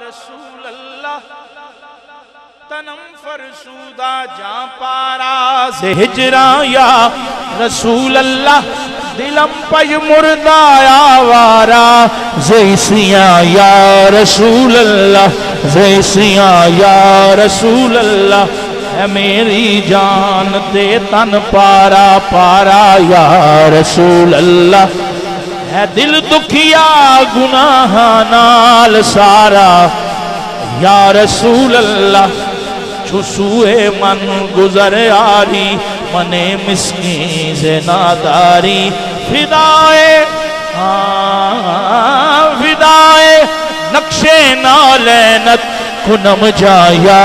रसूल अल्लाह तनम फरशुदा जा पारा से हिजरा या रसूल अल्लाह दिलम पय मुर्दा आवारा जैसिया या रसूल अल्लाह जैसिया या रसूल अल्लाह है मेरी जान ते तन पारा पारा या रसूल अल्लाह है दिल दुखिया गुनाह नाल सारा या रसूल अल्लाह छुसुए मन गुजर आरी मने मिस्कीन से नादारी फिदाए फिदाए नक्शे नालैनत कुनम जा या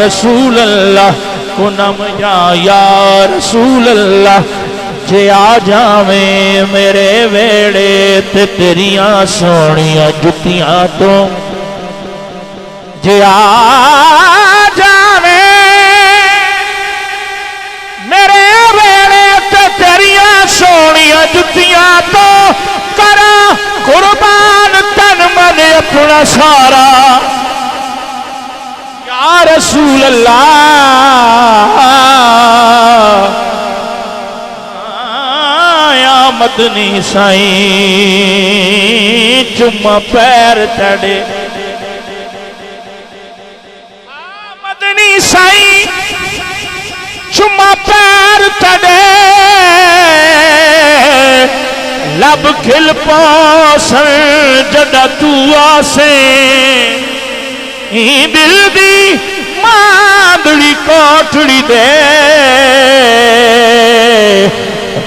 रसूल अल्लाह कुनम जा या रसूल अल्लाह जे आ जावे मेरे वेड़े ते तेरिया सोनिया जुतियां तो जे आ जावे मेरे वेड़े ते तेरिया सोनिया जुतियां तो करा कुर्बान तन मन अपना सारा या रसूल अल्लाह या मदनी साईं चुम्मा पैर चढ़े मदनी साईं चुम्मा पैर चढ़े लब खिल पासन जदा तू आसे दिल दी मांदड़ी कोठड़ी दे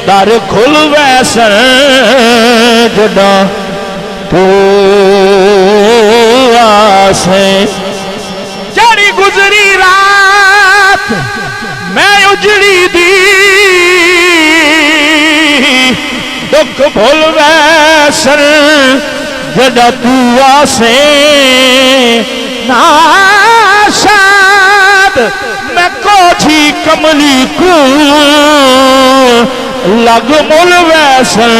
दर खुल वैसन जदा तू आसे जड़ी गुजरी रात मैं उजड़ी दी दुख भूल वैसन जदा तू आसे नाशाद मैं कोठी कमली को लग मुल वैसन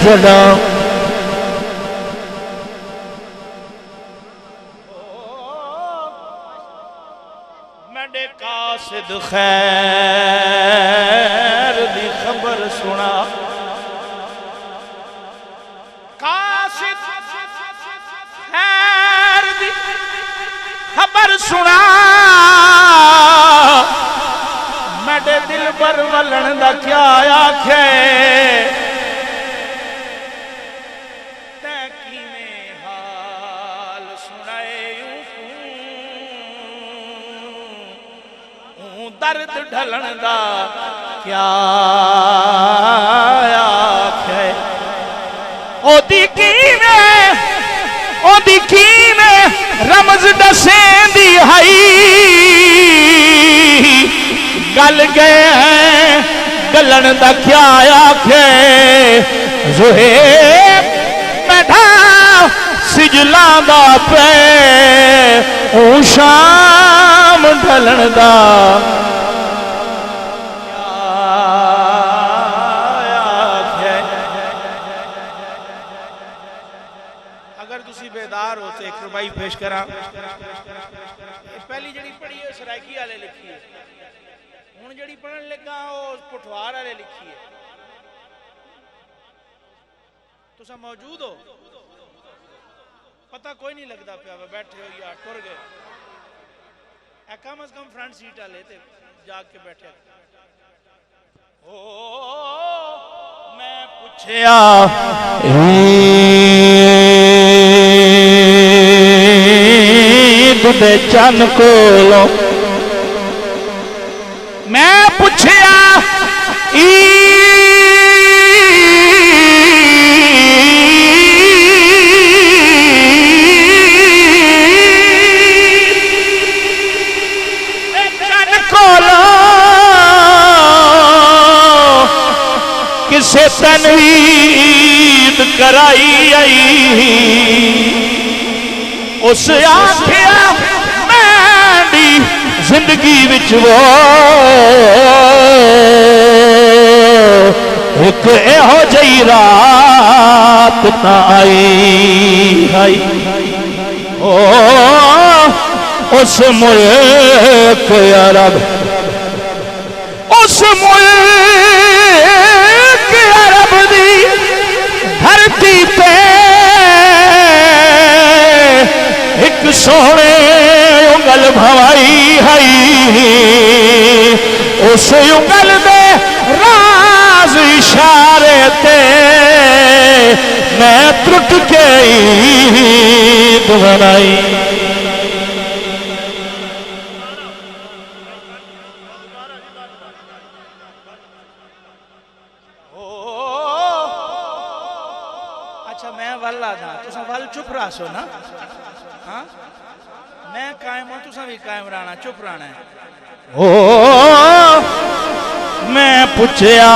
जड़ा मेरे कासिद खैर दी खबर सुना कासिद खैर दी खबर सुना मेरे दिल पर वलन दा क्या आखे तै किवें हाल सुनाए दर्द ढलन दा क्या आखे ओदी कीवें रमज दसेंदी हई गल गए हैं गलन दा क्या आखे ज़ुहैब बैठा सिजला दा पे ओ शाम ढलन दा अगर तुसी बेदार हो तो एक रुबाई पेश करा पहली जड़ी पढ़ी है सरायकी वाले लिखी है हुण जड़ी पढ़न लगा वो पुठवार वाले लिखी है तुसा मौजूद हो पता कोई नहीं लगता पिया बैठे हो या टुर गए कम अज कम फ्रंट सीट वाले ते जाग के बैठे ओ मैं पूछया दुदे चन कोलो मैं पूछया चन कोलो किसे तनवीद कराई आई उस आखिया मैंडी जिंदगी विच वो एक एहो जई रात ना आई ओ उस मुल्क अरब, उस मुल्क अरब दी धरती पे एक सोने उंगल भवाई है। उस उंगल दे राज इशारे ते मैं त्रुट के ईद मनाई। अच्छा मैं वल आदा तुसा वल चुप रहा सो ना। हाँ मैं कायम हूं तुसा भी कायम रहना, चुप रहना है। ओ मैं पूछया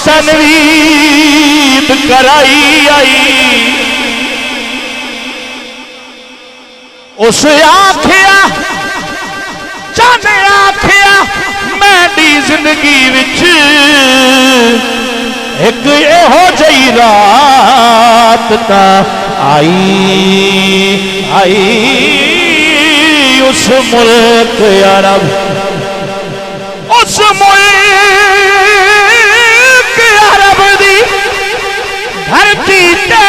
तनवीद कराई आई। उस आखिया चाने आखिया मैडी जिंदगी विच एक एहो जही रात ता आई आई। उस मुल्क अरब, उस मुल्क अरब दी धरती ते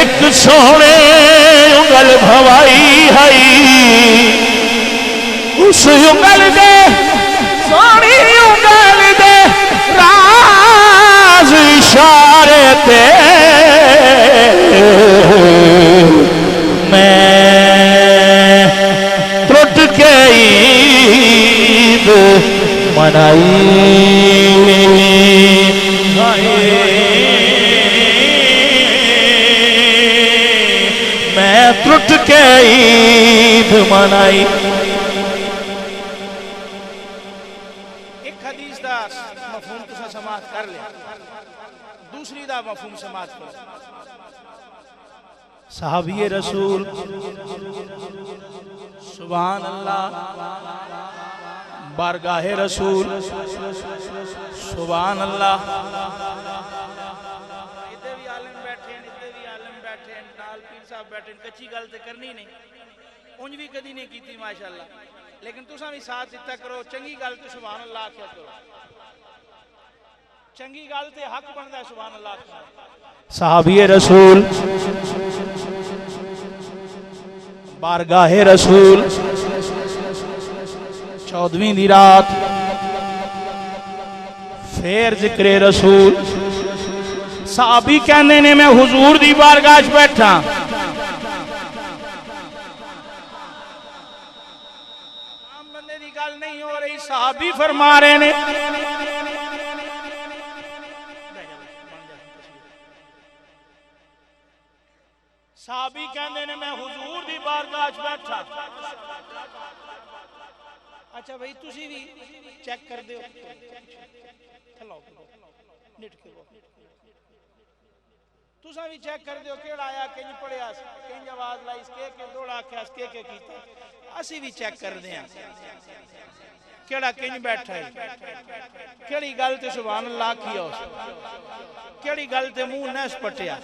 एक सोने उंगल भवाई है। उस उंगल दे सोनी उंगल दे राज इशारे ते मैं त्रुट के ईद मनाई। मैं त्रुट के ईद मनाई। एक हदीस दा मफहूम तुसा समात कर लिया, दूसरी दा मफहूम समात करो। सहाबी रसूल सुभान अल्लाह, बारगाहे रसूल सुभान अल्लाह। इधर भी आलम बैठे हैं, इधर भी आलम बैठे हैं, नाल पीर साहब बैठे हैं। कच्ची गल तो करनी नहीं, उंज भी कदी नहीं की माशाअल्लाह, लेकिन तुसा भी साथ दिता करो। चंगी गल तो सुभान अल्लाह आख्या करो, चंगी गल ते हक बनता है सुभान अल्लाह आख्या। सहाबी रसूल बारगाहे रसूल 14वीं दी रात फिर जिक्रे रसूल। साहबी कहने ने मैं हुजूर दी बारगाह च बैठा, आम बंदे दी गल नहीं हो रही। साहबी फरमा रहे ने साहबी कहते ने मैं हुजूर दी बारगाह च बैठा। अच्छा भाई तुसी भी चेक कर दो, तुसा भी चेक कर दो केड़ा आया, किंज पढ़िया, किंज आवाज लाई, के दौड़ा आख्या, के कीता। असी भी चेक करते हैं केड़ा किंज बैठा है, केड़ी गल ते सुभान अल्लाह की, केड़ी गल ते मुंह न स्पटिया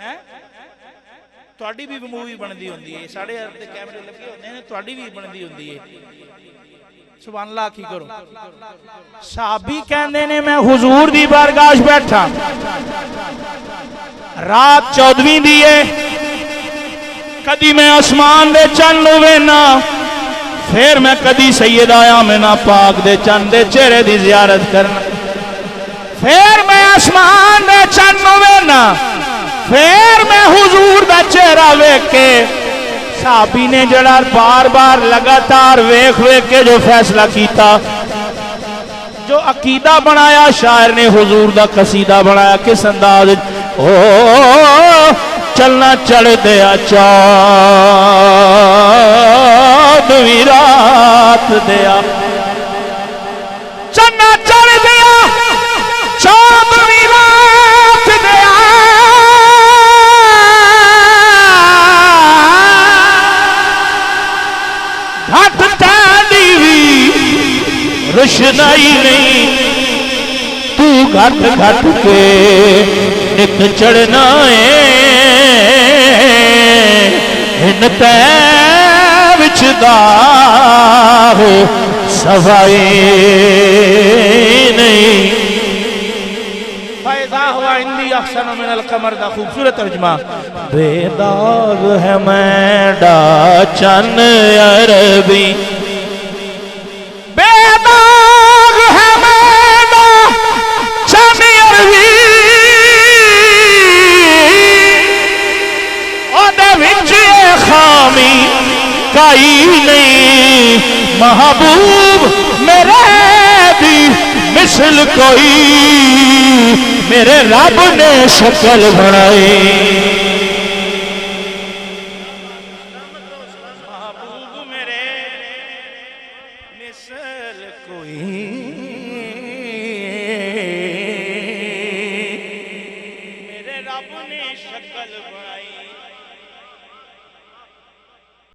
है। तुहाडी भी मूवी बनती होंदी है, साढ़े कैमरे लगे होंदे ने, तुहाडी भी बनती होंदी है। सुभान अल्लाह की करो। साहबी कहंदे ने मैं हुजूर दी बारगाह च बैठा, रात 14वीं दी है। कदी मैं आसमान दे चंद वेना, फिर मैं कदी सैयदा आमिना पाक दे चंद दे चेहरे दी जियारत करना, फिर मैं आसमान दे चंद वेना, फिर मैं हुजूर दा चेहरा वेख के। साहबी ने जड़ा बार बार लगातार वेख वेख के जो फैसला किया, जो अकीदा बनाया, शायर ने हुजूर दा कसीदा बनाया। किस अंदाज, ओ चलना चढ़ दिया चा रात दिया चन्ना चढ़ दिया चौदहवीं रात दिया घट तेरी भी रोशनाई नहीं तू घट घट के निक चढ़ना है इन तै विच हो सवाए नहीं फैज़ा हुआ इंदी अहसन मिनल कमर दा खूबसूरत तर्जमा बेदाग है मैडा चन अरबी बेदाग है मैडा चन अरबी ओदे विच खामी काई नहीं महबूब मेरे दी मिसल कोई मेरे रब ने शक्ल बनाई महबूब मेरे मिसल कोई मेरे रब ने शक्ल बनाई